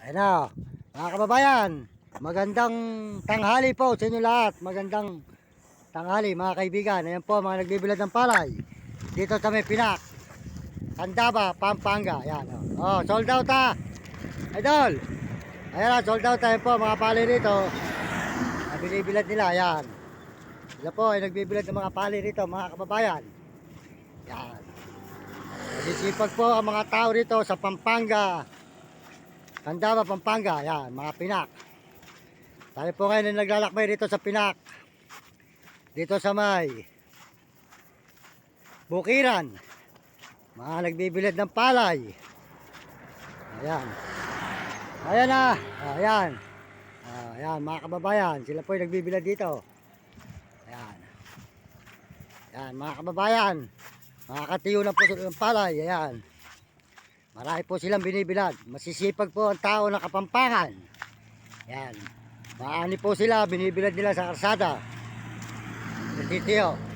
Ayan na, mga kababayan, magandang tanghali po sa inyo lahat. Magandang tanghali mga kaibigan. Ayan po mga nagbibilad ng palay dito sa may Pinak, Candaba, Pampanga. Ayan, sold out ha, idol. Ayan na, sold out. Ayan po mga palay rito, binibilad nila. Ayan, sila po ay nagbibilad ng mga palay rito mga kababayan. Ayan, nagsisipag po ang mga tao rito sa Pampanga, Candaba, Pampanga. Ayan, mga Pinak. Tayo po ngayon na naglalakbay dito sa Pinak, dito sa may Bukiran, mga nagbibilad ng palay. Ayan, ayan na, ayan, ayan mga kababayan, sila po yung nagbibilad dito. Ayan, ayan mga kababayan, mga katiyo na po ng palay. Ayan, marami po silang binibilad. Masisipag po ang tao ng Kapampangan. Ayan, maani po sila, binibilad nila sa karsada. Dito.